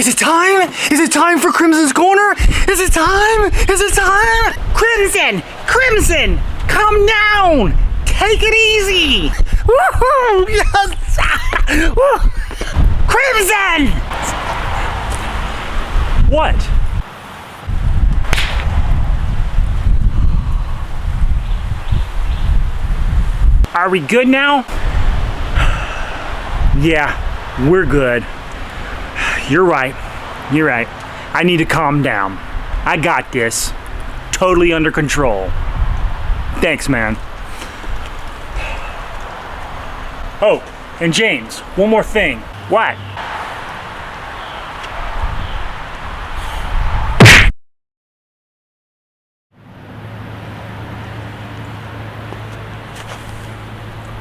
Is it time? Is it time for Krimson's Corner? Is it time? Is it time? Krimson! Krimson! Come down! Take it easy! Woohoo! Yes! Krimson! What? Are we good now? Yeah, we're good. You're right. You're right. I need to calm down. I got this. Totally under control. Thanks, man. Oh, and James, one more thing. What?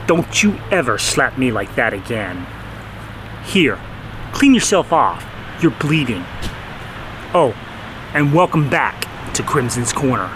Don't you ever slap me like that again. Here, clean yourself off. You're bleeding. Oh, and welcome back to Krimson's Corner.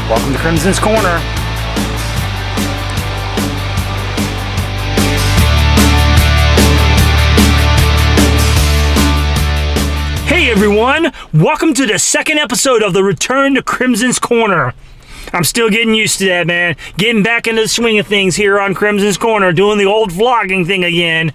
Welcome to Krimson's Corner. Hey everyone, welcome to the second episode of the Return to Krimson's Corner. I'm still getting used to that, man. Getting back into the swing of things here on Krimson's Corner, doing the old vlogging thing again.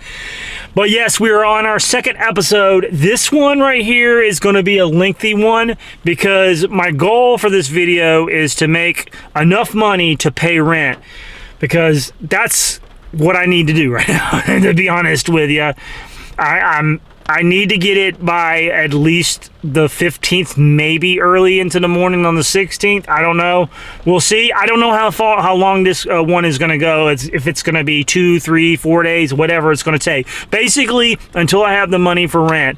But yes, we are on our second episode. This one right here is going to be a lengthy one because my goal for this video is to make enough money to pay rent, because that's what I need to do right now, to be honest with you. I need to get it by at least the 15th, maybe early into the morning on the 16th. I don't know. We'll see. I don't know how long this one is going to go. If it's going to be 2, 3, 4 days, whatever it's going to take. Basically, until I have the money for rent.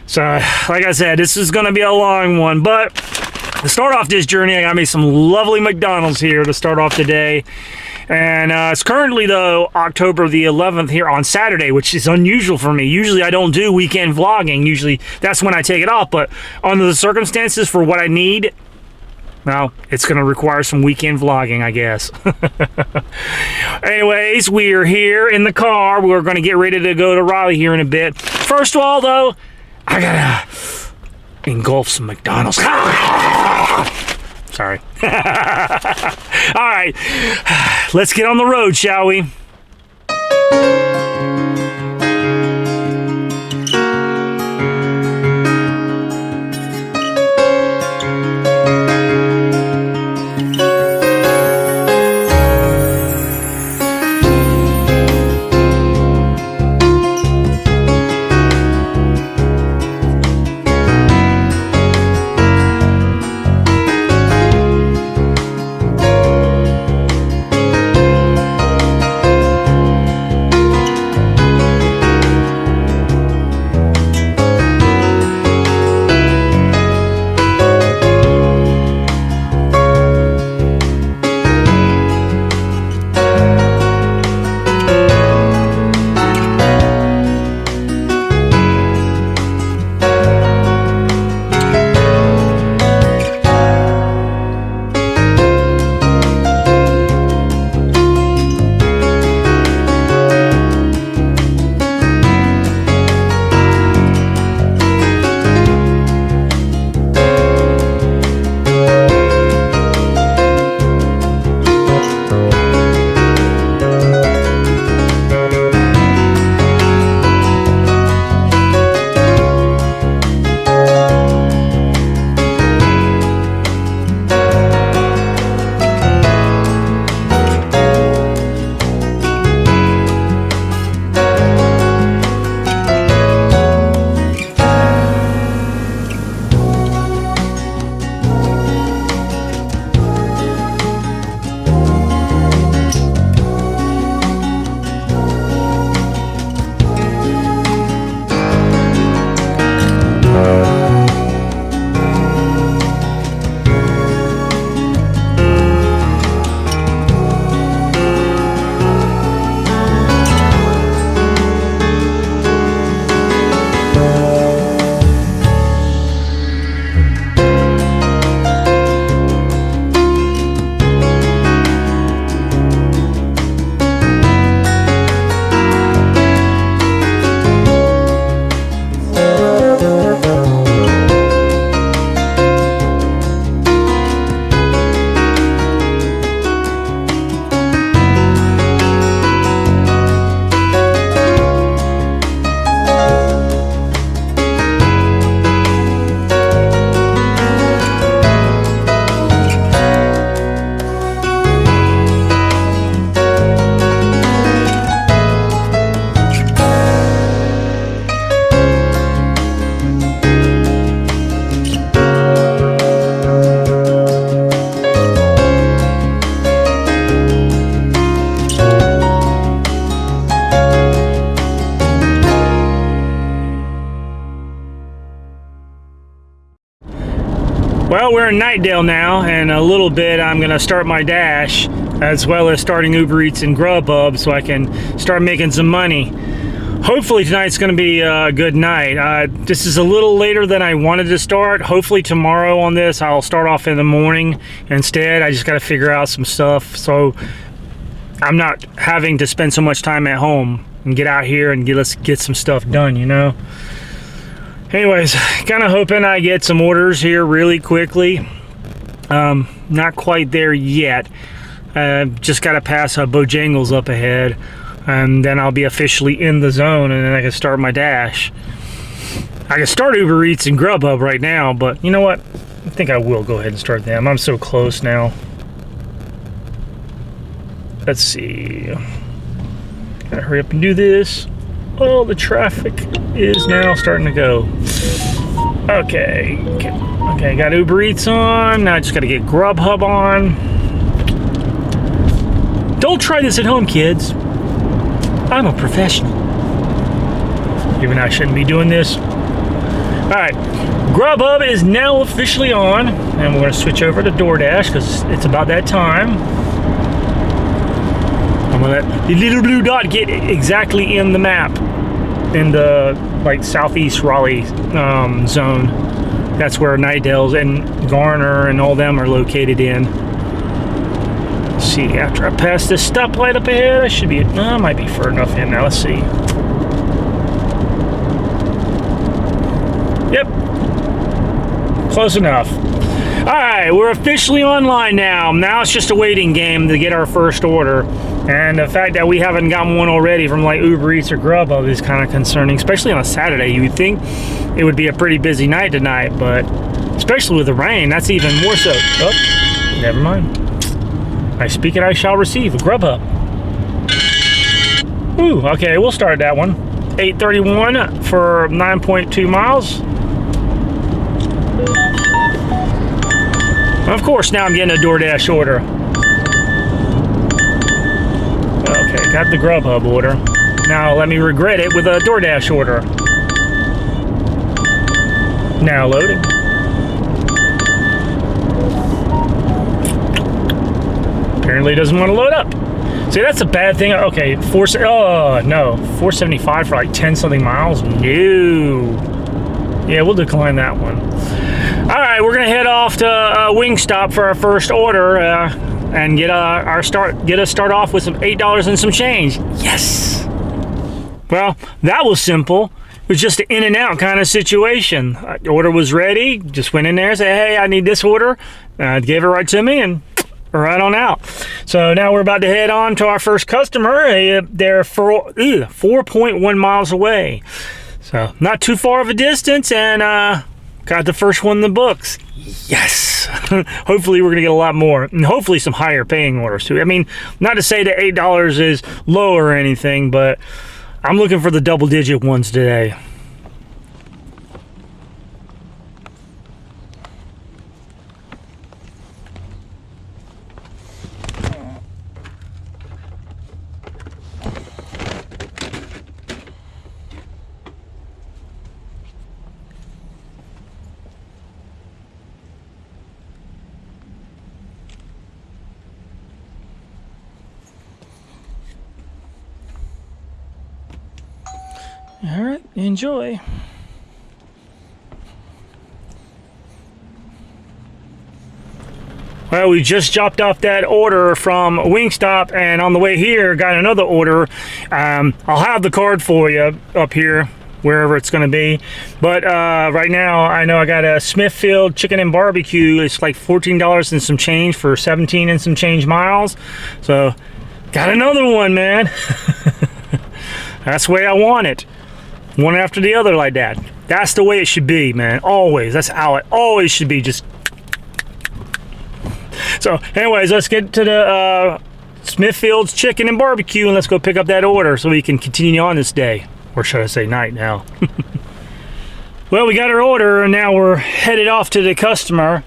So, like I said, this is going to be a long one. But to start off this journey, I got me some lovely McDonald's here to start off the day. And it's currently, though, October the 11th here on Saturday, which is unusual for me. Usually I don't do weekend vlogging. Usually that's when I take it off. But under the circumstances for what I need, well, it's going to require some weekend vlogging, I guess. Anyways, we are here in the car. We're going to get ready to go to Raleigh here in a bit. First of all, though, I got to engulf some McDonald's. Sorry. All right, let's get on the road, shall we? Well, we're in Nightdale now, and a little bit I'm gonna start my dash, as well as starting Uber Eats and Grubhub, so I can start making some money. Hopefully tonight's gonna be a good night. This is a little later than I wanted to start. Hopefully tomorrow on this, I'll start off in the morning. Instead, I just gotta figure out some stuff, so I'm not having to spend so much time at home and get out here and let's get some stuff done, you know? Anyways, kind of hoping I get some orders here really quickly. Not quite there yet. Just got to pass Bojangles up ahead, and then I'll be officially in the zone, and then I can start my dash. I can start Uber Eats and Grubhub right now, but you know what? I think I will go ahead and start them. I'm so close now. Let's see. Gotta hurry up and do this. Oh, the traffic is now starting to go. Okay, got Uber Eats on. Now I just gotta get Grubhub on. Don't try this at home, kids. I'm a professional. Even I shouldn't be doing this. All right, Grubhub is now officially on, and we're gonna switch over to DoorDash because it's about that time. I'm gonna let the little blue dot get exactly in the map, in the like southeast Raleigh zone. That's where Nightdales and Korner and all them are located in. Let's see, after I pass this stoplight up ahead, I should be, I might be far enough in now. Let's see. Yep, close enough. All right, we're officially online now. Now it's just a waiting game to get our first order. And the fact that we haven't gotten one already from like Uber Eats or Grubhub is kind of concerning, especially on a Saturday. You would think it would be a pretty busy night tonight, but especially with the rain, that's even more so. Oh, never mind. I speak and I shall receive. Grubhub. Ooh, okay, we'll start that one. 8:31 for 9.2 miles. Of course, now I'm getting a DoorDash order. Okay, got the Grubhub order. Now let me regret it with a DoorDash order. Now loading. Apparently doesn't want to load up. See, that's a bad thing. Okay, 475 for like 10 something miles. No. Yeah, we'll decline that one. All right, we're gonna head off to Wingstop for our first order and get us start off with some $8 and some change. Yes. Well, that was simple. It was just an in and out kind of situation. The order was ready. Just went in there and said, "Hey, I need this order." Gave it right to me and right on out. So now we're about to head on to our first customer. They're 4.1 miles away. So not too far of a distance, and got the first one in the books. Yes. Hopefully we're gonna get a lot more, and hopefully some higher paying orders too. I mean, not to say that $8 is low or anything, but I'm looking for the double digit ones today. All right, enjoy. Well, we just dropped off that order from Wingstop, and on the way here, got another order. I'll have the card for you up here, wherever it's going to be. But right now, I know I got a Smithfield chicken and barbecue. It's like $14 and some change for 17 and some change miles. So, got another one, man. That's the way I want it. One after the other like that. That's the way it should be, man. Always. That's how it always should be. Just. So, anyways, let's get to the Smithfield's chicken and barbecue, and let's go pick up that order so we can continue on this day. Or should I say night now? Well, we got our order, and now we're headed off to the customer.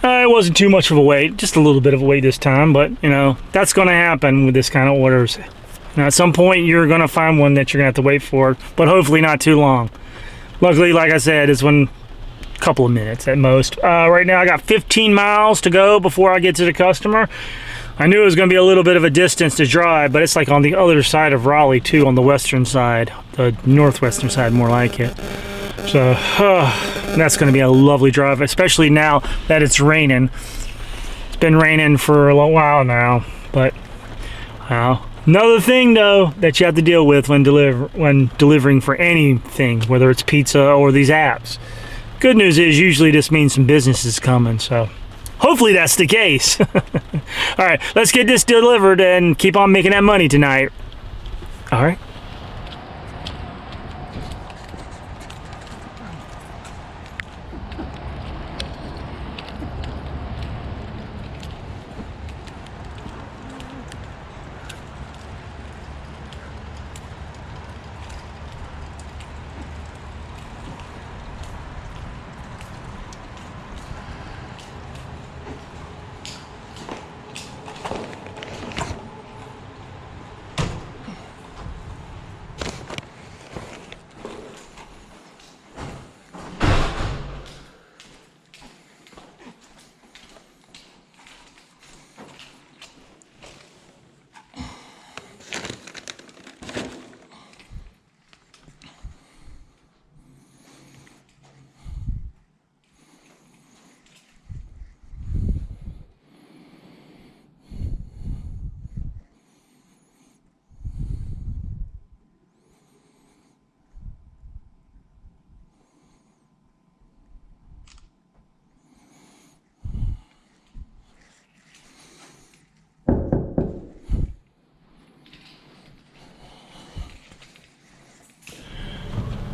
It wasn't too much of a wait. Just a little bit of a wait this time, but, you know, that's going to happen with this kind of orders. Now, at some point, you're going to find one that you're going to have to wait for, but hopefully not too long. Luckily, like I said, it's when couple of minutes at most. Right now I got 15 miles to go before I get to the customer. I knew it was going to be a little bit of a distance to drive, but it's like on the other side of Raleigh too, on the western side, the northwestern side more like it. So that's going to be a lovely drive, especially now that it's raining. It's been raining for a little while now, but another thing though that you have to deal with when delivering for anything, whether it's pizza or these apps. Good news is usually this means some business is coming, so hopefully that's the case. All right, let's get this delivered and keep on making that money tonight. All right.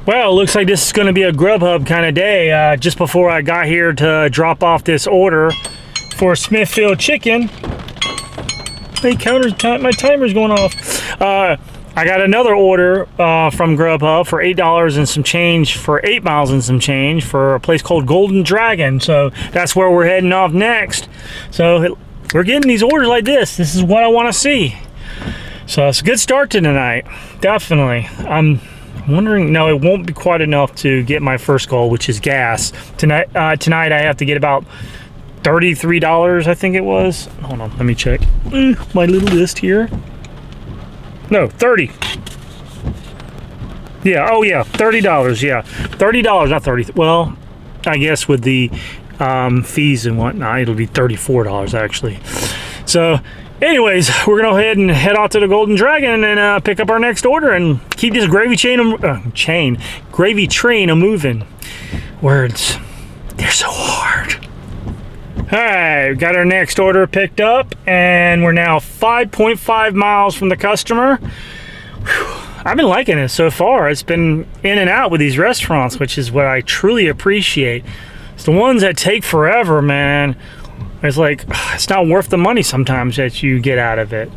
Well, it looks like this is going to be a Grubhub kind of day. Just before I got here to drop off this order for Smithfield chicken. Hey, my timer's going off. I got another order from Grubhub for $8 and some change, for 8 miles and some change, for a place called Golden Dragon. So that's where we're heading off next. So we're getting these orders like this. This is what I want to see. So it's a good start to tonight. Definitely. I'm wondering, no, it won't be quite enough to get my first goal, which is gas. Tonight I have to get about $33, I think it was. Hold on, let me check my little list here. No, 30. Yeah, oh yeah, $30, yeah. $30, not 30. Well, I guess with the fees and whatnot, it'll be $34 actually. So anyways, we're gonna go ahead and head out to the Golden Dragon and pick up our next order and keep this gravy gravy train a moving. Words, they're so hard. All right, got our next order picked up, and we're now 5.5 miles from the customer. Whew. I've been liking it so far. It's been in and out with these restaurants, which is what I truly appreciate. It's the ones that take forever, man. It's like, it's not worth the money sometimes that you get out of it.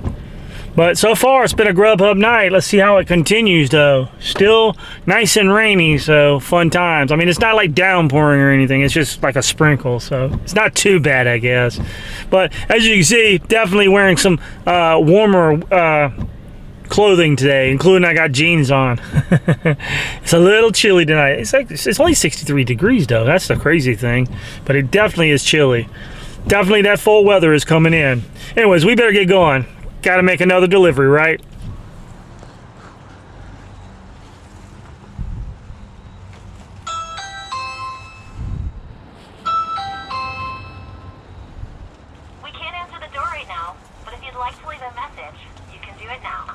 But so far, it's been a Grubhub night. Let's see how it continues, though. Still nice and rainy, so fun times. I mean, it's not like downpouring or anything. It's just like a sprinkle, so it's not too bad, I guess. But as you can see, definitely wearing some warmer clothing today, including I got jeans on. It's a little chilly tonight. It's only 63 degrees, though. That's the crazy thing. But it definitely is chilly. Definitely that fall weather is coming in. Anyways, we better get going. Gotta make another delivery, right? We can't answer the door right now, but if you'd like to leave a message, you can do it now.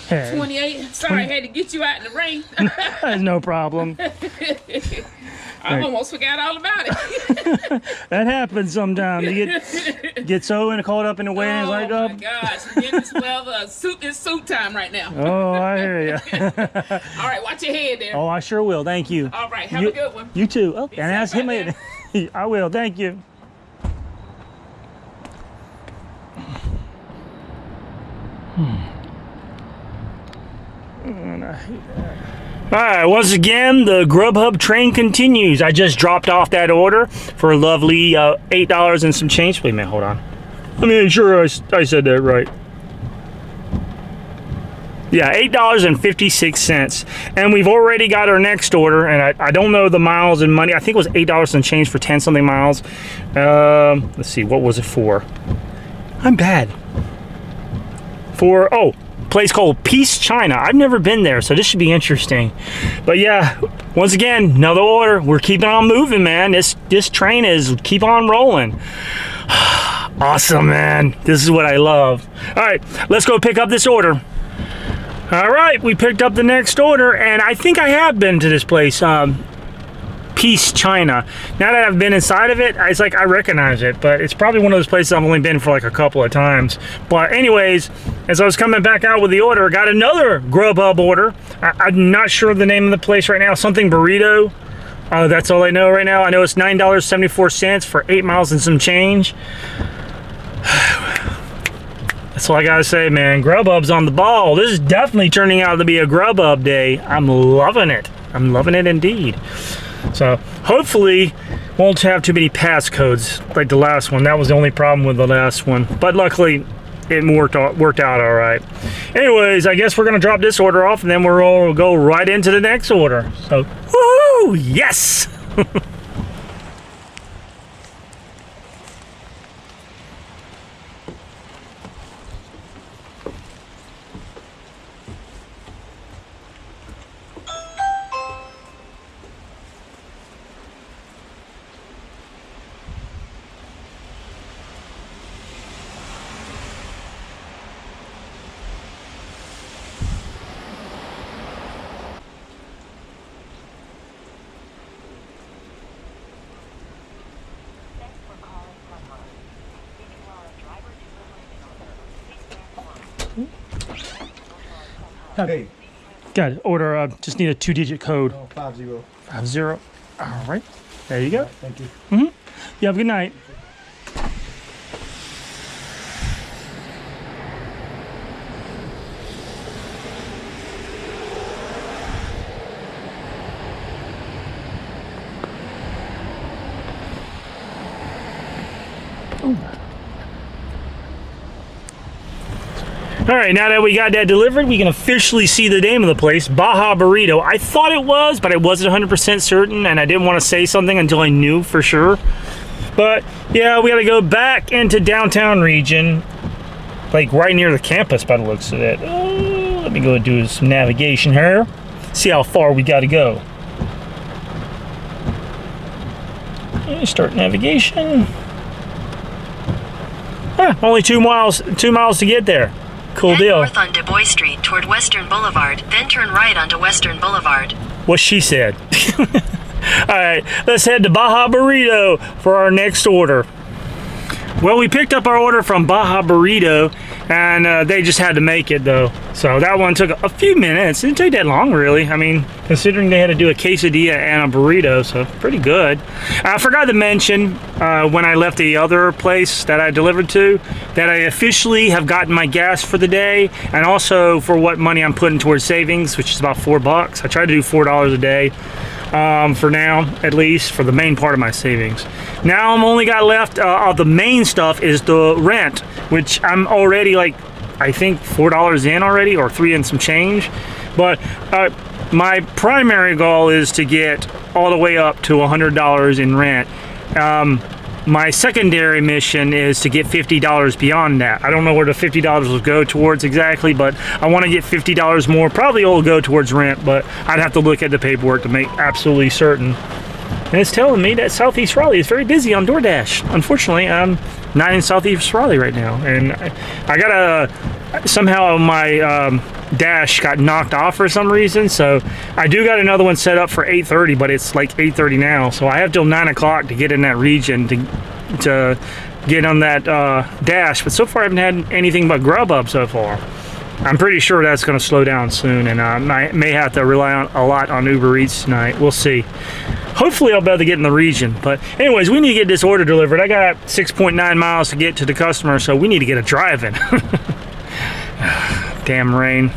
Hey. 28. Sorry, I had to get you out in the rain. No problem. I almost forgot all about it. That happens sometimes. You get so caught up in the way, and it's like, oh my gosh, in this weather, it's soup time right now. Oh, I hear you. All right, watch your head there. Oh, I sure will. Thank you. All right, have a good one. You too. Oh, and I Sorry hit about I will, thank you. All right, once again, the Grubhub train continues. I just dropped off that order for a lovely $8 and some change. Wait a minute, hold on. Let me make sure I said that right. Yeah, $8.56. And we've already got our next order, and I don't know the miles and money. I think it was $8 and change for 10-something miles. Let's see, what was it for? I'm bad. For, oh, place called Peace China. I've never been there, so this should be interesting. But yeah, once again, another order. We're keeping on moving, man. This train is keep on rolling. Awesome, man. This is what I love. All right, let's go pick up this order. All right, we picked up the next order, and I think I have been to this place, Peace China. Now that I've been inside of it, it's like I recognize it, but it's probably one of those places I've only been for like a couple of times. But anyways, as I was coming back out with the order, I got another Grubhub order. I'm not sure of the name of the place right now. Something burrito. That's all I know right now. I know it's $9.74 for 8 miles and some change. That's all I gotta say, man. Grubhub's on the ball. This is definitely turning out to be a Grubhub day. I'm loving it. I'm loving it indeed. So hopefully won't have too many passcodes like the last one. That was the only problem with the last one. But luckily it worked out all right. Anyways, I guess we're gonna drop this order off and then we'll go right into the next order. So, woohoo! Yes! Thanks for calling Korner. If you are a driver delivering an order, please press 1. Hey, Got it. Order, just need a 2-digit code. 50. 50. All right. There you go. Thank you. You have a good night. All right, now that we got that delivered, we can officially see the name of the place, Baja Burrito. I thought it was, but I wasn't 100% certain, and I didn't want to say something until I knew for sure. But yeah, we got to go back into downtown region, like right near the campus by the looks of it. Let me go do some navigation here, see how far we got to go. Okay, start navigation. Only 2 miles to get there. Cool Head deal. north on Du Bois Street toward Western Boulevard, then turn right onto Western Boulevard. What she said. All right, let's head to Baja Burrito for our next order. Well, we picked up our order from Baja Burrito, and they just had to make it though. So that one took a few minutes. It didn't take that long, really. I mean, considering they had to do a quesadilla and a burrito, so pretty good. I forgot to mention when I left the other place that I delivered to, that I officially have gotten my gas for the day, and also for what money I'm putting towards savings, which is about $4. I try to do $4 a day. For now, at least, for the main part of my savings. Now I'm only got left, the main stuff is the rent, which I'm already like, I think $4 in already, or 3 and some change. But my primary goal is to get all the way up to $100 in rent. My secondary mission is to get $50 beyond that. I don't know where the $50 will go towards exactly, but I want to get $50 more. Probably it'll go towards rent, but I'd have to look at the paperwork to make absolutely certain. And it's telling me that Southeast Raleigh is very busy on DoorDash. Unfortunately, I'm not in Southeast Raleigh right now, and I got somehow my dash got knocked off for some reason, so I do got another one set up for 8:30, but it's like 8:30 now, so I have till 9 o'clock to get in that region to get on that dash. But so far I haven't had anything but Grubhub so far. I'm pretty sure that's going to slow down soon, and I may have to rely on a lot on Uber Eats tonight. We'll see. Hopefully I'll be able to get in the region. But anyways, we need to get this order delivered. I got 6.9 miles to get to the customer, so we need to get a drive-in. Damn rain.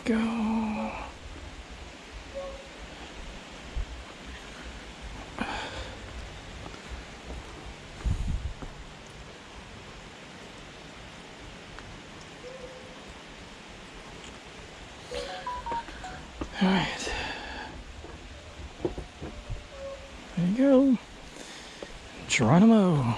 Go. All right. There you go. Geronimo.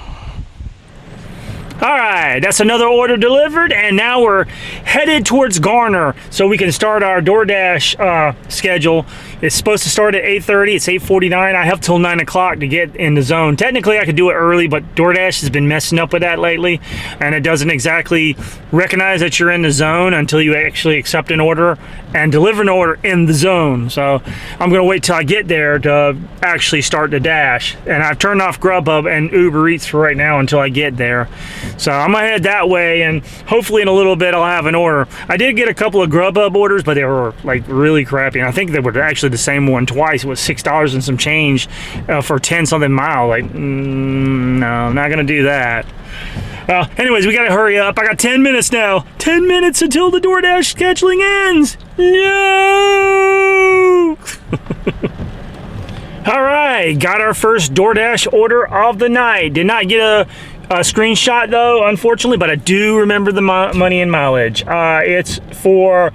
All right, that's another order delivered, and now we're headed towards Korner so we can start our DoorDash schedule. It's supposed to start at 8:30. It's 8:49. I have till 9 o'clock to get in the zone. Technically, I could do it early, but DoorDash has been messing up with that lately, and it doesn't exactly recognize that you're in the zone until you actually accept an order and deliver an order in the zone. So I'm going to wait till I get there to actually start the dash. And I've turned off Grubhub and Uber Eats for right now until I get there. So I'm gonna head that way, and hopefully in a little bit I'll have an order. I did get a couple of Grubhub orders, but they were like really crappy. And I think they were actually the same one twice. It was $6 and some change for 10 something mile. Like, no, I'm not gonna do that. Anyways, we gotta hurry up. I got 10 minutes now. 10 minutes until the DoorDash scheduling ends. No! All right, got our first DoorDash order of the night. Did not get a screenshot though, unfortunately, but I do remember the money and mileage. It's for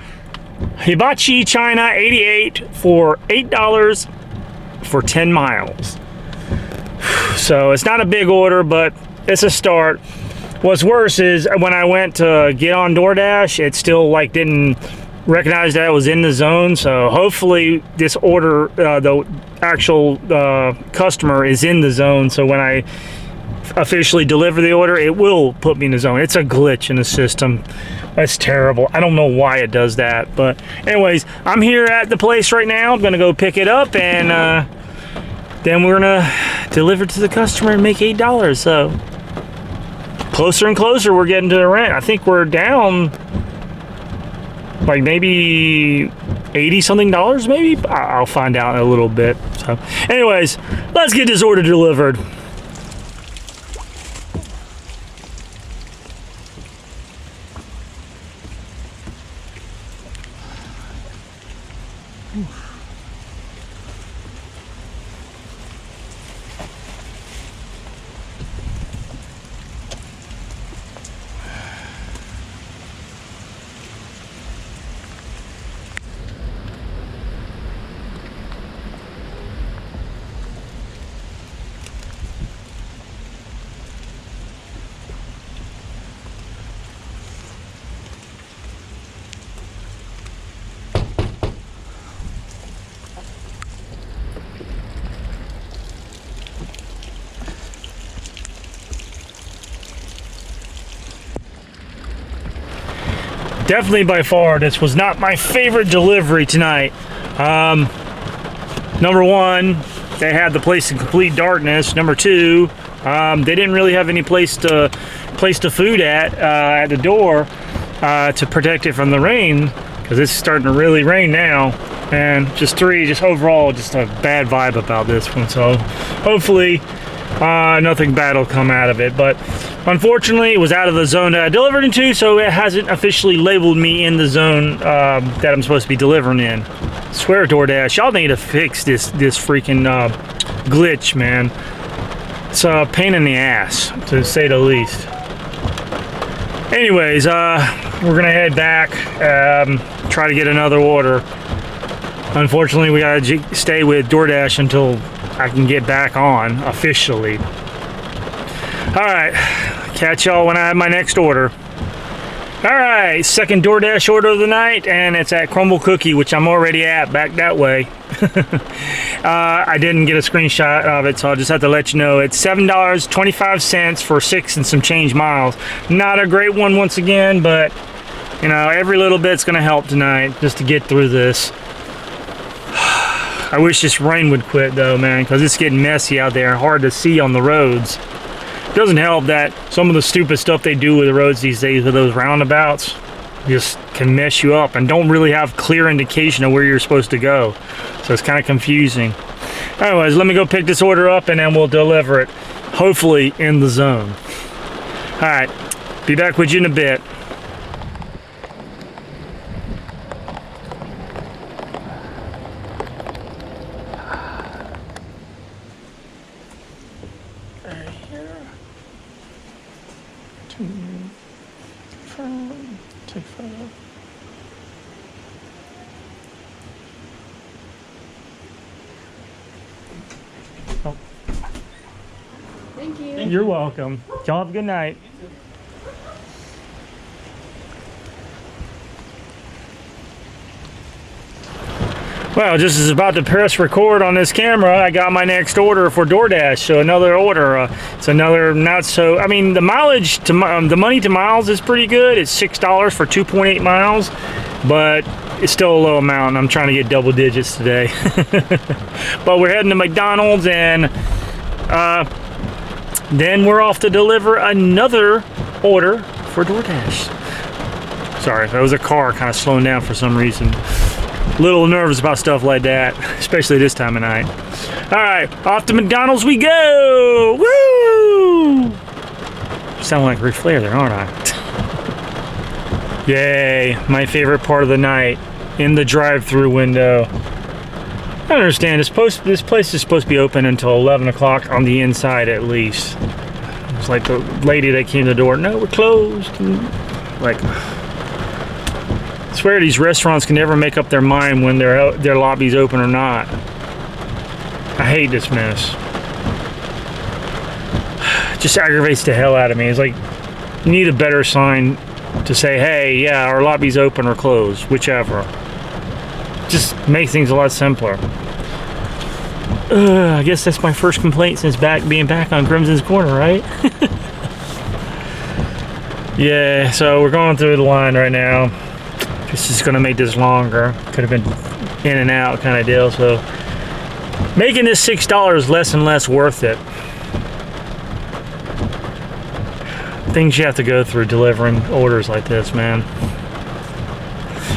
Hibachi China 88 for $8 for 10 miles. So it's not a big order, but it's a start. What's worse is when I went to get on DoorDash, it still like didn't recognize that it was in the zone. So hopefully this order, the actual customer is in the zone. So when I officially deliver the order, it will put me in the zone. It's a glitch in the system. That's terrible. I don't know why it does that, but anyways, I'm here at the place right now. I'm gonna go pick it up, and then we're gonna deliver to the customer and make $8. So closer and closer we're getting to the rent. I think we're down like maybe 80 something dollars, maybe. I'll find out in a little bit. So anyways, let's get this order delivered. Definitely by far, this was not my favorite delivery tonight. Number one, they had the place in complete darkness. Number two, they didn't really have any place to place the food at the door to protect it from the rain, because it's starting to really rain now. And just overall, just a bad vibe about this one. So hopefully nothing bad will come out of it. But unfortunately, it was out of the zone that I delivered into, so it hasn't officially labeled me in the zone that I'm supposed to be delivering in. I swear, DoorDash, y'all need to fix this freaking glitch, man. It's a pain in the ass, to say the least. Anyways, we're gonna head back, try to get another order. Unfortunately, we gotta stay with DoorDash until I can get back on officially. All right, catch y'all when I have my next order. All right, second DoorDash order of the night, and it's at Crumble Cookie, which I'm already at, back that way. I didn't get a screenshot of it, so I'll just have to let you know. It's $7.25 for 6 and some change miles. Not a great one once again, but you know, every little bit's gonna help tonight just to get through this. I wish this rain would quit though, man, because it's getting messy out there and hard to see on the roads. Doesn't help that some of the stupid stuff they do with the roads these days with those roundabouts just can mess you up and don't really have clear indication of where you're supposed to go. So it's kind of confusing. Anyways, let me go pick this order up and then we'll deliver it, hopefully in the zone. All right, be back with you in a bit. Thank you. You're welcome. Y'all have a good night. Well, just as about to press record on this camera, I got my next order for DoorDash. So another order. It's another not so. I mean, the mileage to the money to miles is pretty good. It's $6 for 2.8 miles, but it's still a low amount. I'm trying to get double digits today. But we're heading to McDonald's and then we're off to deliver another order for DoorDash. Sorry, that was a car kind of slowing down for some reason. Little nervous about stuff like that, especially this time of night. All right, off to McDonald's we go! Woo! Sound like Ric Flair there, aren't I? Yay, my favorite part of the night, in the drive-through window. I understand, this place is supposed to be open until 11 o'clock on the inside at least. It's like the lady that came to the door, no, we're closed. Like, I swear these restaurants can never make up their mind when their lobby's open or not. I hate this mess. It just aggravates the hell out of me. It's like, you need a better sign to say, hey, yeah, our lobby's open or closed, whichever. Just make things a lot simpler. I guess that's my first complaint since being back on Krimson's Corner, right? Yeah, so we're going through the line right now. This is gonna make this longer. Could have been in and out kind of deal, so making this $6 less and less worth it. Things you have to go through delivering orders like this, man.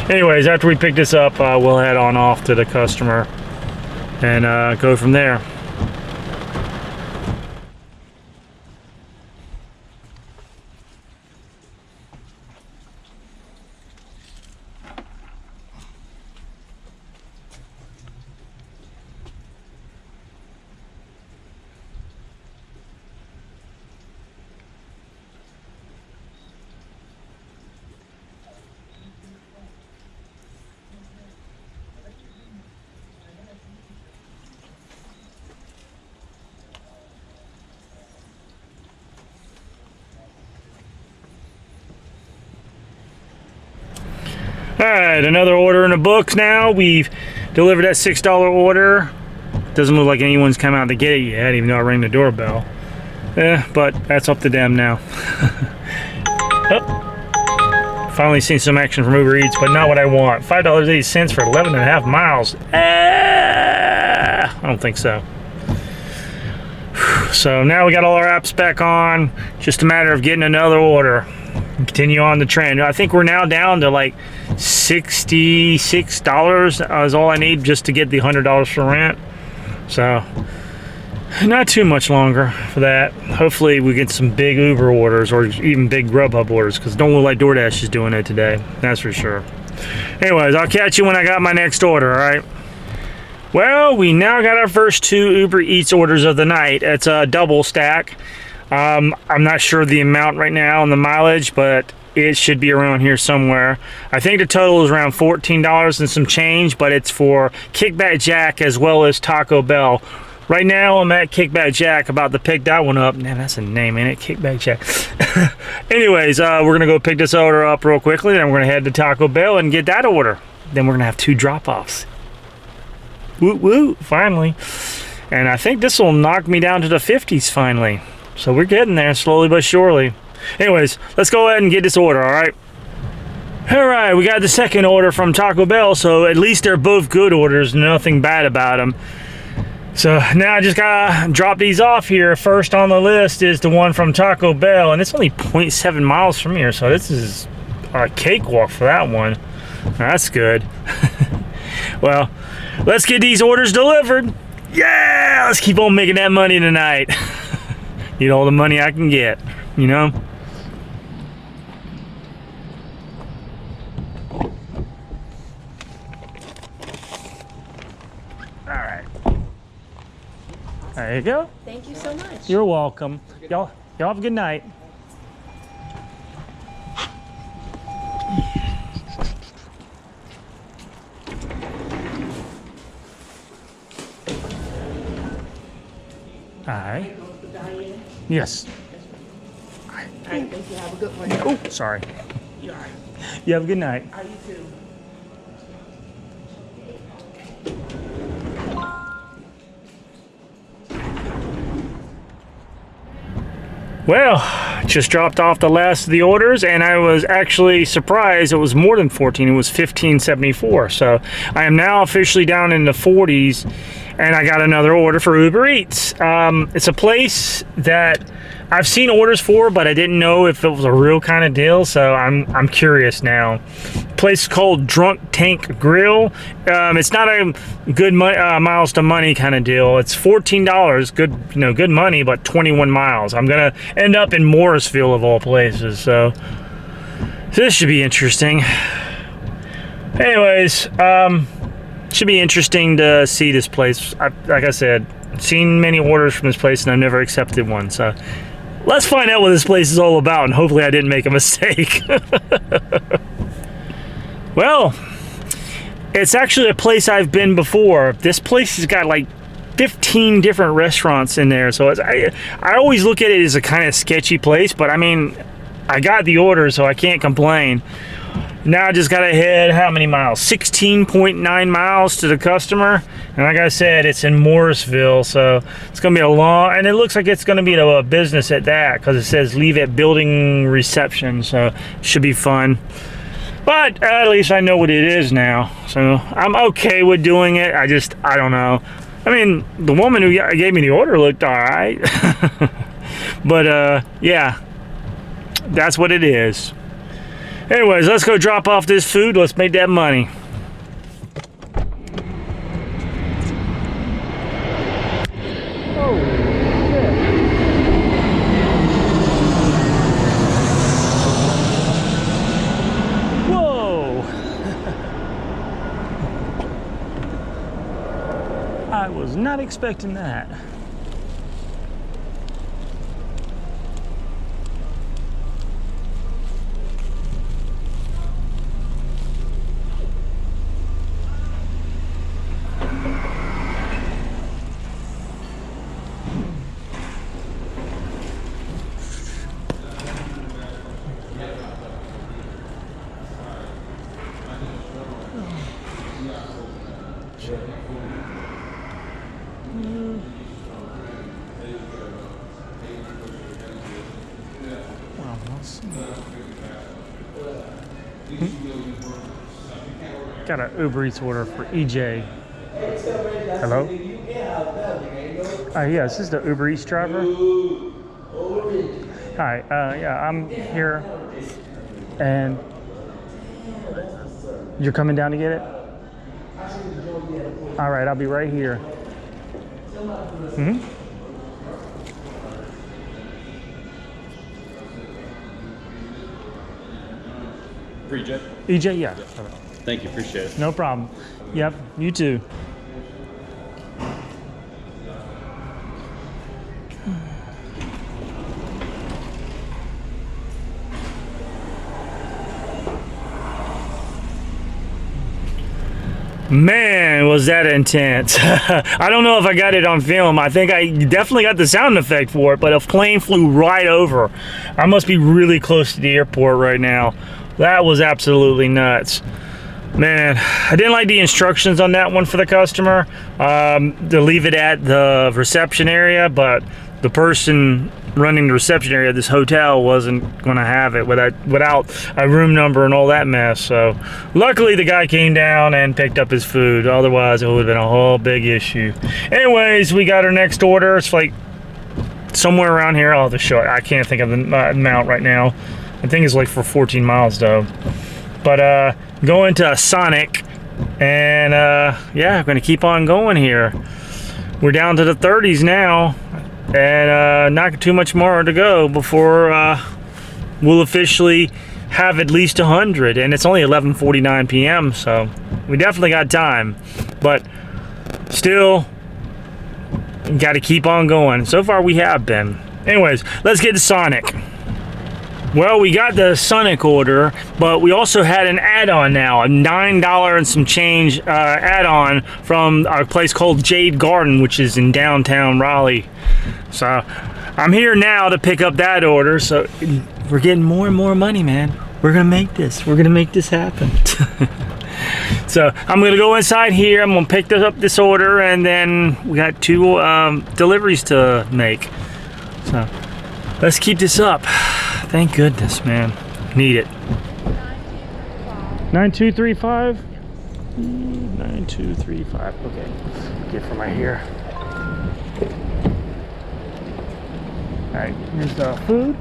Anyways, after we pick this up, we'll head on off to the customer and go from there. All right, another order in the books now. We've delivered that $6 order. Doesn't look like anyone's come out to get it yet, even though I rang the doorbell. But that's up to them now. Oh, finally seen some action from Uber Eats, but not what I want. $5.80 for 11.5 miles. I don't think so. So now we got all our apps back on. Just a matter of getting another order. Continue on the trend. I think we're now down to like $66 is all I need just to get the $100 for rent. So not too much longer for that. Hopefully we get some big Uber orders or even big Grubhub orders, because don't look like DoorDash is doing it today. That's for sure. Anyways, I'll catch you when I got my next order, all right? Well, we now got our first 2 Uber Eats orders of the night. It's a double stack. I'm not sure the amount right now and the mileage, but it should be around here somewhere. I think the total is around $14 and some change, but it's for Kickback Jack as well as Taco Bell. Right now I'm at Kickback Jack, about to pick that one up. Man, that's a name, ain't it? Kickback Jack. Anyways, we're gonna go pick this order up real quickly, then we're gonna head to Taco Bell and get that order. Then we're gonna have 2 drop-offs. Woo woo, finally. And I think this will knock me down to the 50s finally. So we're getting there slowly but surely. Anyways, let's go ahead and get this order, all right? All right, we got the second order from Taco Bell, so at least they're both good orders, nothing bad about them. So now I just gotta drop these off here. First on the list is the one from Taco Bell, and it's only 0.7 miles from here, so this is a cakewalk for that one. That's good. Well, let's get these orders delivered. Yeah, let's keep on making that money tonight. Need all the money I can get, you know? All right. There you go. Thank you so much. You're welcome. Y'all have a good night. All right. Yes. All right, thank you. Have a good one. Oh, sorry. You all right? You have a good night. Are you too? Well, just dropped off the last of the orders, and I was actually surprised it was more than 14. It was 1574. So I am now officially down in the 40s, and I got another order for Uber Eats. It's a place that I've seen orders for, but I didn't know if it was a real kind of deal, so I'm curious now. Place called Drunk Tank Grill. It's not a good miles to money kind of deal. It's $14, good money, but 21 miles. I'm gonna end up in Morrisville of all places, so this should be interesting. Anyways, should be interesting to see this place. Like I said, seen many orders from this place, and I've never accepted one. So let's find out what this place is all about, and hopefully I didn't make a mistake. Well, it's actually a place I've been before. This place has got like 15 different restaurants in there, so I always look at it as a kind of sketchy place, but I mean, I got the order, so I can't complain. Now I just gotta head, how many miles? 16.9 miles to the customer, and like I said, it's in Morrisville, so it's gonna be a long, and it looks like it's gonna be a business at that, because it says leave at building reception, so it should be fun. But at least I know what it is now, so I'm okay with doing it. I don't know. I mean, the woman who gave me the order looked all right. But yeah, that's what it is. Anyways, let's go drop off this food. Let's make that money. I was not expecting that. Got an Uber Eats order for EJ. Hello? Yeah, this is the Uber Eats driver. Hi, yeah, I'm here. And you're coming down to get it? All right, I'll be right here. For EJ? EJ, yeah. Thank you, appreciate it. No problem. Yep, you too. Man, was that intense. I don't know if I got it on film. I think I definitely got the sound effect for it, but a plane flew right over. I must be really close to the airport right now. That was absolutely nuts. Man, I didn't like the instructions on that one for the customer, to leave it at the reception area, but the person running the reception area of this hotel wasn't going to have it without a room number and all that mess. So luckily the guy came down and picked up his food. Otherwise it would have been a whole big issue. Anyways, we got our next order. It's like somewhere around here. I'll have to show it. I can't think of the amount right now. I think it's like for 14 miles though. But going to Sonic, and yeah, I'm gonna keep on going here. We're down to the 30s now, and not too much more to go before we'll officially have at least 100. And it's only 11:49 p.m., so we definitely got time. But still, got to keep on going. So far, we have been. Anyways, let's get to Sonic. Well, we got the Sonic order, but we also had an add-on now, a $9 and some change add-on from a place called Jade Garden, which is in downtown Raleigh. So I'm here now to pick up that order. So we're getting more and more money, man. We're gonna make this. We're gonna make this happen. So I'm gonna go inside here. I'm gonna pick up this order, and then we got 2 deliveries to make. So let's keep this up. Thank goodness, man. Need it. 9235? 9235. Okay. Get from right here. Alright, here's the food.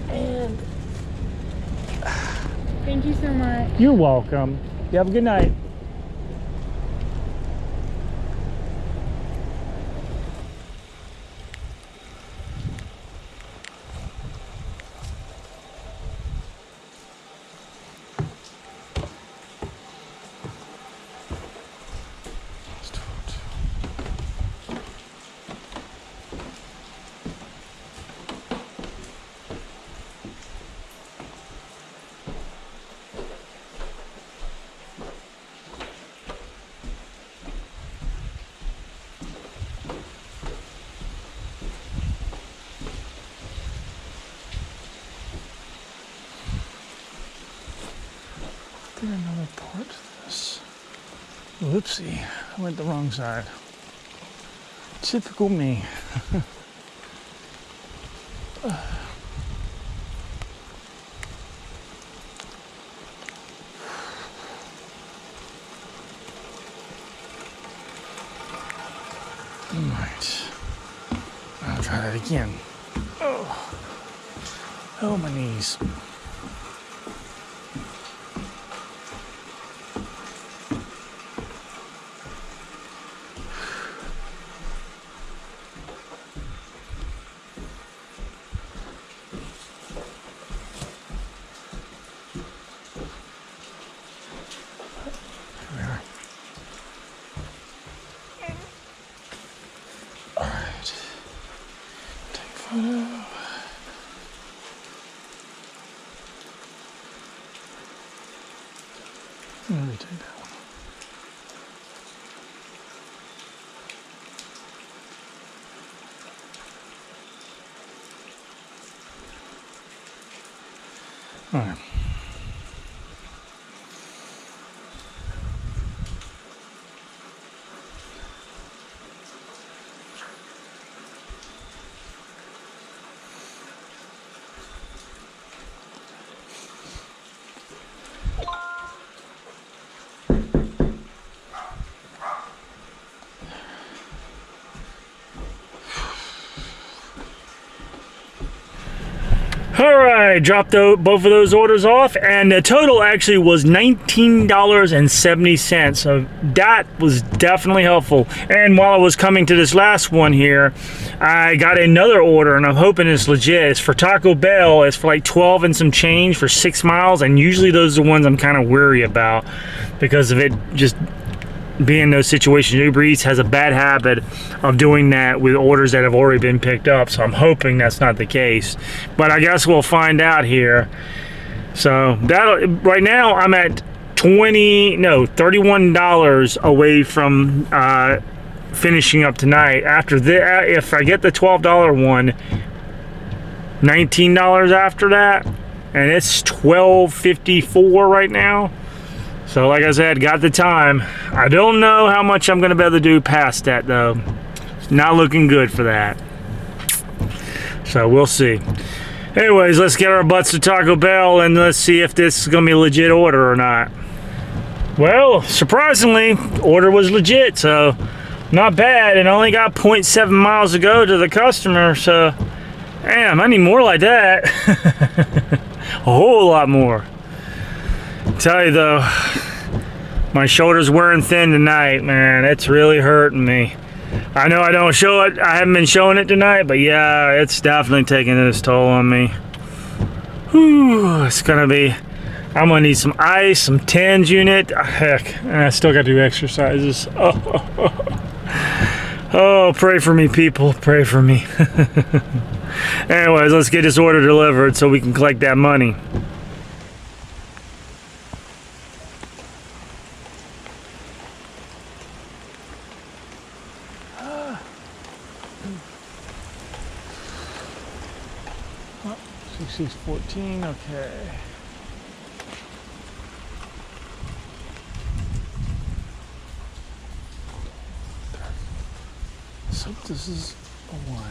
And thank you so much. You're welcome. You have a good night. Another part of this. Whoopsie, I went the wrong side. Typical me. Alright. I'll try that again. Oh, my knees. Let me take that one. All right. Alright, dropped both of those orders off, and the total actually was $19.70, so that was definitely helpful. And while I was coming to this last one here, I got another order, and I'm hoping it's legit. It's for Taco Bell. It's for like 12 and some change for 6 miles, and usually those are the ones I'm kind of weary about because of it just being in those situations. Uber Eats has a bad habit of doing that with orders that have already been picked up, so I'm hoping that's not the case, but I guess we'll find out here. So that right now I'm at $31 away from finishing up tonight. After that, if I get the $12 one, $19 after that, and it's $12.54 right now. So like I said, got the time. I don't know how much I'm gonna be able to do past that though. Not looking good for that. So we'll see. Anyways, let's get our butts to Taco Bell and let's see if this is gonna be a legit order or not. Well, surprisingly, order was legit, so not bad, and only got 0.7 miles to go to the customer, so damn, I need more like that. A whole lot more. Tell you though, my shoulder's wearing thin tonight, man. It's really hurting me. I know I don't show it, I haven't been showing it tonight, but yeah, it's definitely taking its toll on me. Whew, it's gonna be, I'm gonna need some ice, some TENS unit. Heck, and I still gotta do exercises. Oh, pray for me, people, pray for me. Anyways, let's get this order delivered so we can collect that money. Oh, 6614, okay. So this is a 1.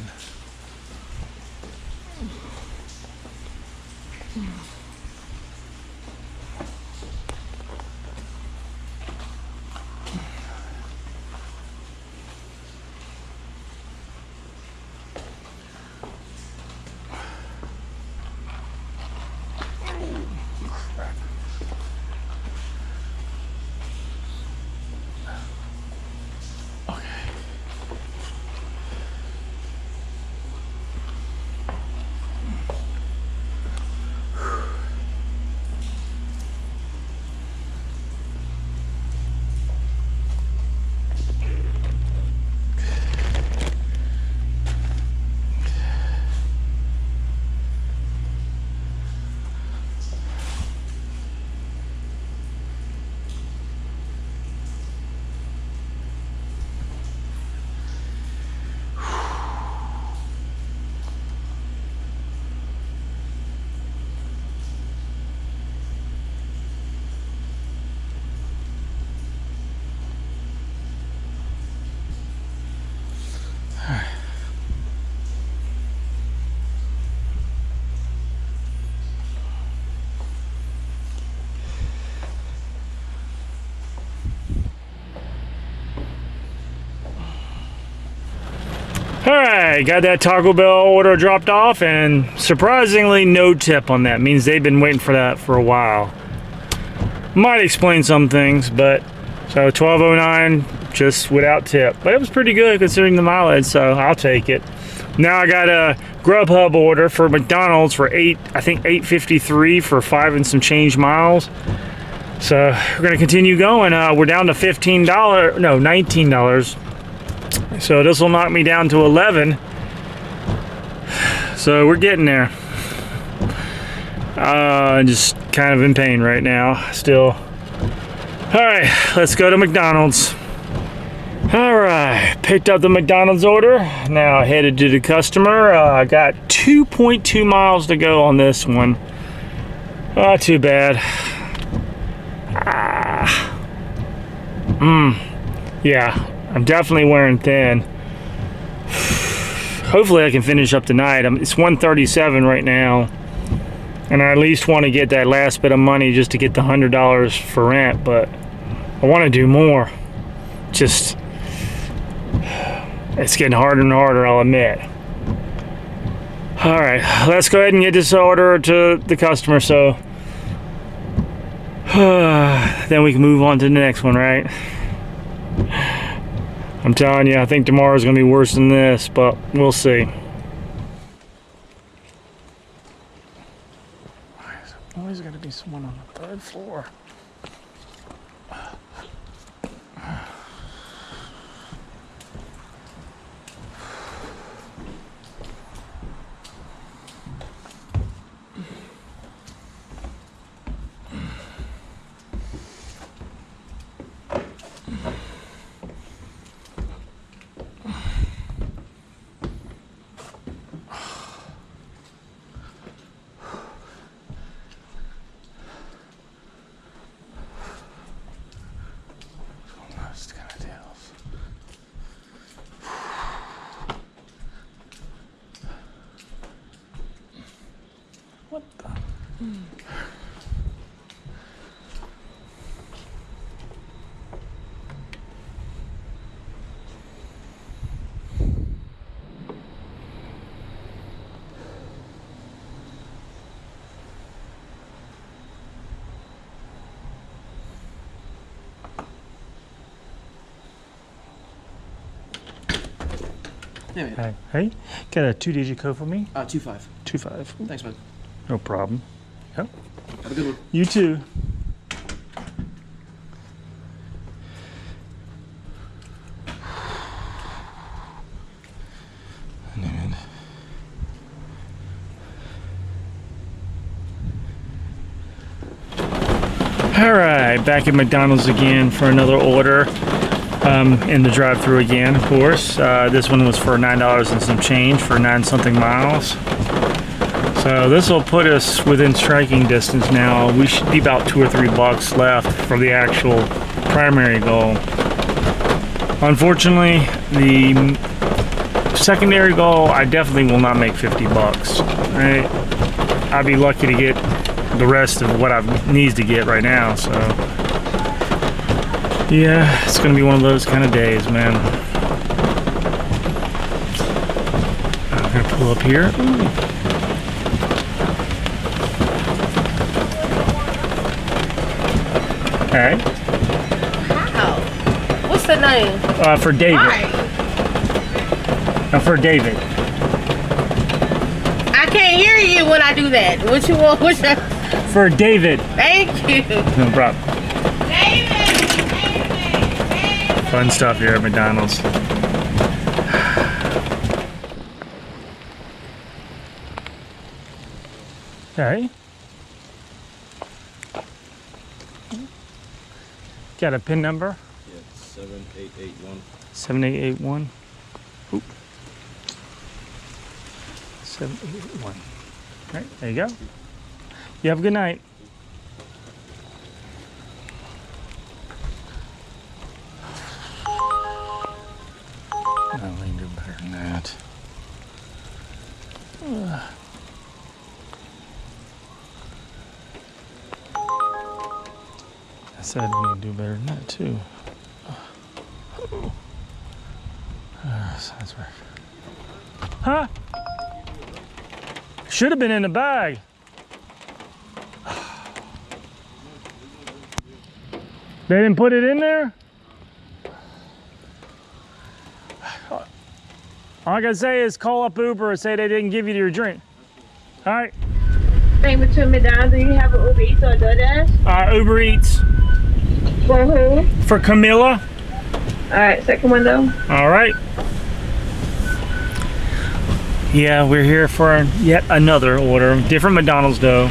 Alright, got that Taco Bell order dropped off, and surprisingly no tip on that. Means they've been waiting for that for a while. Might explain some things, but so $12.09 just without tip. But it was pretty good considering the mileage, so I'll take it. Now I got a Grubhub order for McDonald's for $8.53 for 5 and some change miles. So we're gonna continue going. We're down to $19. So this will knock me down to 11. So we're getting there. Just kind of in pain right now still. All right, let's go to McDonald's. All right, picked up the McDonald's order. Now headed to the customer. I got 2.2 miles to go on this one. Not too bad. Yeah, I'm definitely wearing thin. Hopefully I can finish up tonight. It's 1:37 right now, and I at least want to get that last bit of money just to get the $100 for rent, but I want to do more. Just, it's getting harder and harder, I'll admit. All right, let's go ahead and get this order to the customer, so then we can move on to the next one, right? I'm telling you, I think tomorrow's gonna be worse than this, but we'll see. Why is there always gonna be someone on the 3rd floor? Hey, hey, got a 2-digit code for me? 25. 25. Thanks, man. No problem. Yep. Have a good one. You too. All right, back at McDonald's again for another order. In the drive-thru again, of course. This one was for $9 and some change for 9-something miles. So this will put us within striking distance now. We should be about $2 or $3 left for the actual primary goal. Unfortunately, the secondary goal, I definitely will not make $50. Right? I'd be lucky to get the rest of what I needs to get right now. So. Yeah, it's gonna be one of those kind of days, man. I'm gonna pull up here. All right. How? What's the name? For David. Why? For David. I can't hear you when I do that. What you want? What's your... For David. Thank you. No problem. David. Fun stuff here at McDonald's. Okay. Got a PIN number? Yeah, 7881. 7881. Oop. 7881. All right, there you go. You have a good night. No, we can do better than that. I said we can do better than that too. Sounds right. Huh? Should have been in the bag. They didn't put it in there? All I gotta say is call up Uber and say they didn't give you your drink. All right. Payment to McDonald's. Do you have an Uber Eats or a DoorDash? Uber Eats. For who? For Camilla. All right, second window. All right. Yeah, we're here for yet another order. Different McDonald's though.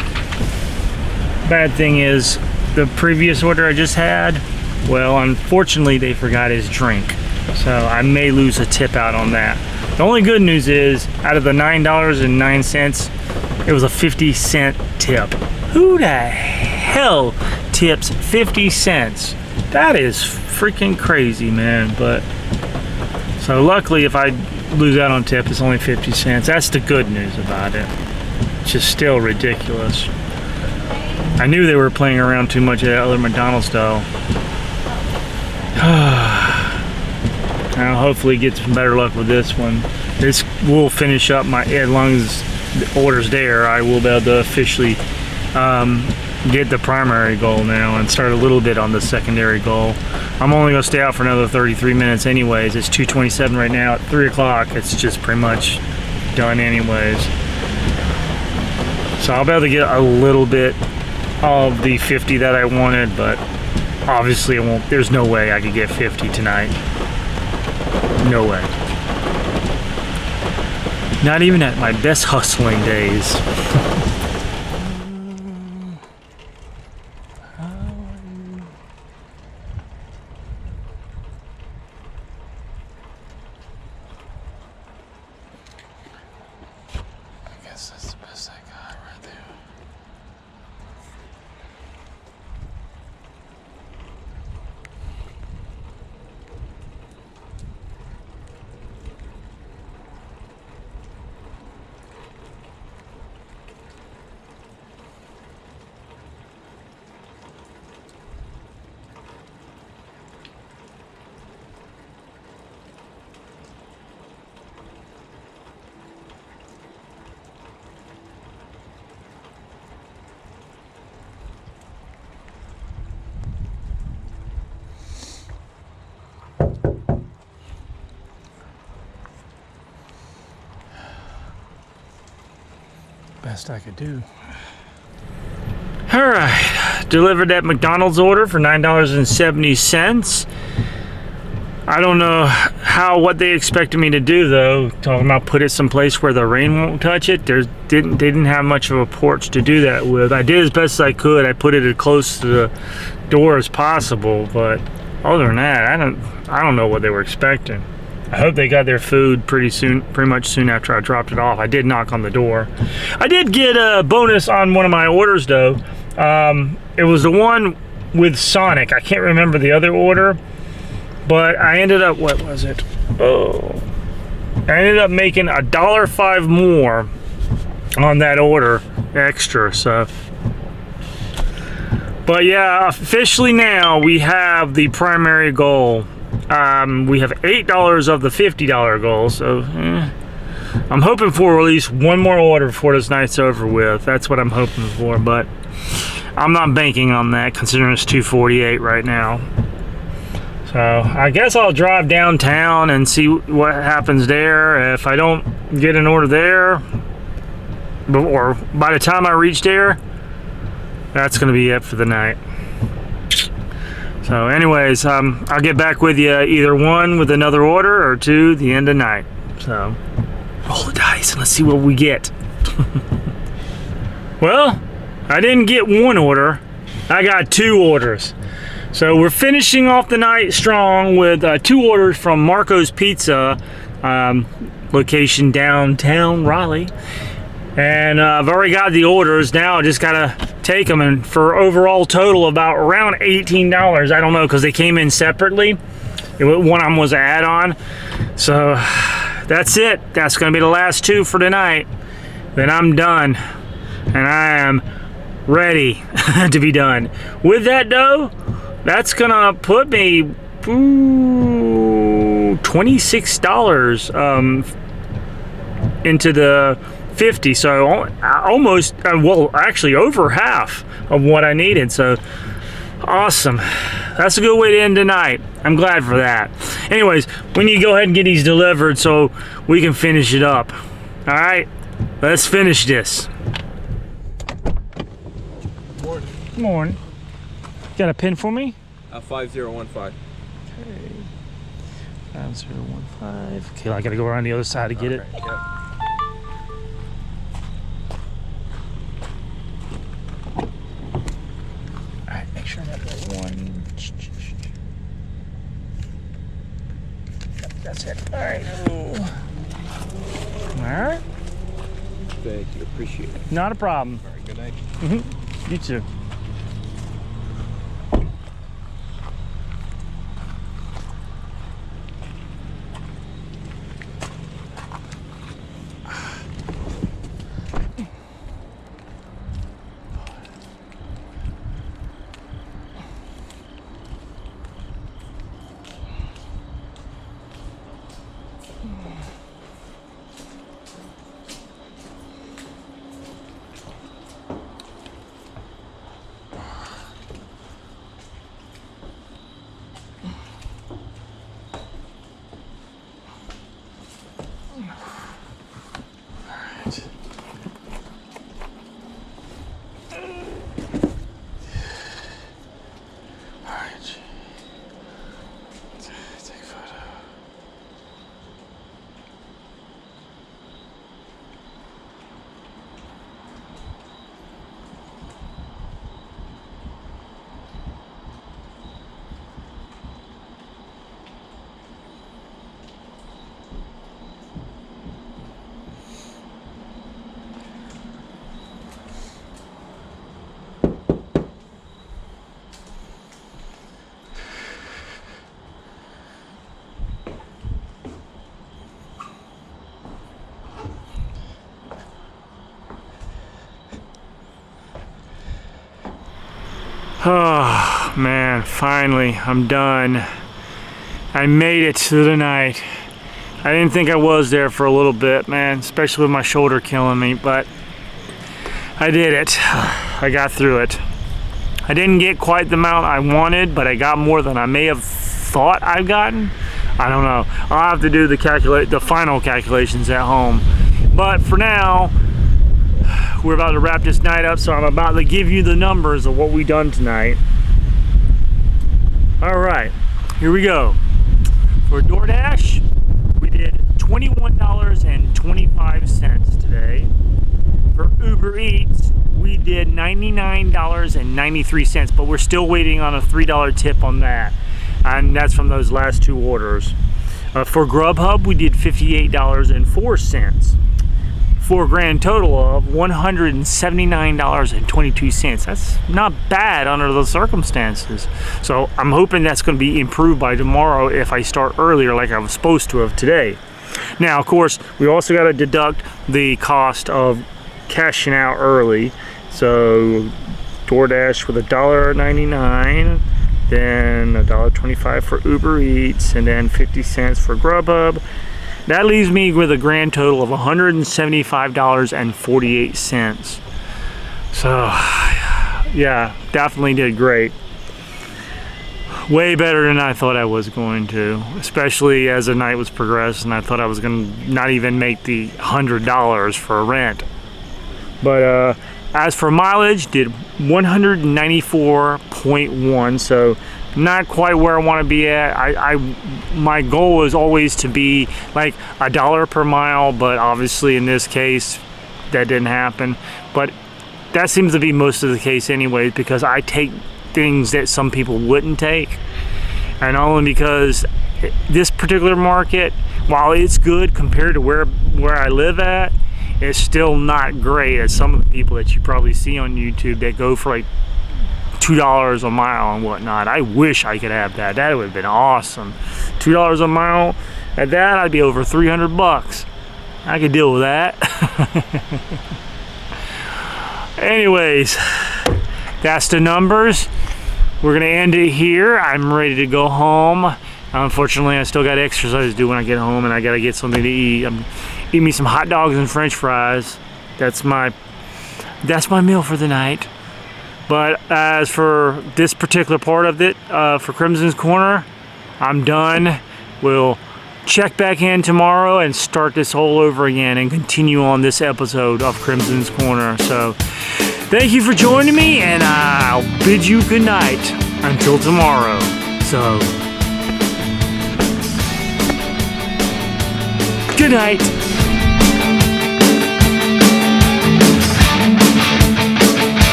Bad thing is, the previous order I just had, well, unfortunately they forgot his drink. So I may lose a tip out on that. The only good news is, out of the $9.09, it was a 50-cent tip. Who the hell tips 50 cents? That is freaking crazy, man. But so luckily, if I lose out on tip, it's only 50 cents. That's the good news about it. It's just still ridiculous. I knew they were playing around too much at that other McDonald's though. I'll hopefully get some better luck with this one. This will finish up my, as long as the order's there, I will be able to officially get the primary goal now and start a little bit on the secondary goal. I'm only gonna stay out for another 33 minutes anyways. It's 2:27 right now. At 3 o'clock, it's just pretty much done anyways. So I'll be able to get a little bit of the 50 that I wanted, but obviously it won't, there's no way I could get 50 tonight. No way. Not even at my best hustling days. I guess that's the best I got right there. best I could do. All right, delivered that McDonald's order for $9.70. I don't know what they expected me to do though. Talking about put it someplace where the rain won't touch it. They didn't have much of a porch to do that with. I did as best as I could. I put it as close to the door as possible, but other than that, I don't know what they were expecting. I hope they got their food pretty much soon after I dropped it off. I did knock on the door. I did get a bonus on one of my orders though. It was the one with Sonic. I can't remember the other order, but I ended up, what was it? Oh, I ended up making $1.05 more on that order extra. So, but yeah, officially now we have the primary goal. We have $8 of the $50 goal, so I'm hoping for at least one more order before this night's over with. That's what I'm hoping for, but I'm not banking on that considering it's $2.48 right now. So I guess I'll drive downtown and see what happens there. If I don't get an order there, or by the time I reach there, that's going to be it for the night. So anyways, I'll get back with you either one with another order or two the end of night. So roll the dice and let's see what we get. Well, I didn't get one order. I got 2 orders. So we're finishing off the night strong with 2 orders from Marco's Pizza, location downtown Raleigh. And I've already got the orders. Now I just gotta take them, and for overall total about around $18. I don't know, because they came in separately. One of them was an add-on. So that's it. That's gonna be the last 2 for tonight. Then I'm done, and I am ready to be done. With that though, that's gonna put me $26 into the 50, so almost, well, actually over half of what I needed. So awesome. That's a good way to end tonight. I'm glad for that. Anyways, we need to go ahead and get these delivered so we can finish it up. All right, let's finish this. Morning. Good morning. Got a pin for me? 5015. Okay. 5015. Okay, I gotta go around the other side to get it. Yep. Alright, make sure I got that one. Yep, that's it. Alright. Alright. Thank you. Appreciate it. Not a problem. All right. Good night. You too. Oh man, finally I'm done. I made it to the night. I didn't think I was there for a little bit, man, especially with my shoulder killing me, but I did it. I got through it. I didn't get quite the amount I wanted, but I got more than I may have thought I'd gotten. I don't know. I'll have to do the final calculations at home. But for now, we're about to wrap this night up, so I'm about to give you the numbers of what we done tonight. All right, here we go. For DoorDash, we did $21.25 today. For Uber Eats, we did $99.93, but we're still waiting on a $3 tip on that, and that's from those last two orders. For Grubhub, we did $58.04 for a grand total of $179.22. That's not bad under the circumstances. So I'm hoping that's going to be improved by tomorrow if I start earlier like I was supposed to have today. Now, of course, we also got to deduct the cost of cashing out early. So DoorDash with $1.99, then $1.25 for Uber Eats, and then 50 cents for Grubhub. That leaves me with a grand total of $175.48. So, yeah, definitely did great. Way better than I thought I was going to, especially as the night was progressing. I thought I was going to not even make the $100 for rent. But as for mileage, did 194.1, so not quite where I want to be at. My goal is always to be like $1 per mile, but obviously in this case that didn't happen. But that seems to be most of the case anyways, because I take things that some people wouldn't take, and only because this particular market, while it's good compared to where I live at, it's still not great as some of the people that you probably see on YouTube that go for like $2 a mile and whatnot. I wish I could have that. That would have been awesome. $2 a mile, at that I'd be over 300 bucks. I could deal with that. Anyways, that's the numbers. We're gonna end it here. I'm ready to go home. Unfortunately, I still got exercise to do when I get home, and I gotta get something to eat. I'm eating me some hot dogs and French fries. That's my meal for the night. But as for this particular part of it, for Crimson's Corner, I'm done. We'll check back in tomorrow and start this all over again and continue on this episode of Crimson's Corner. So thank you for joining me, and I'll bid you good night until tomorrow. So good night.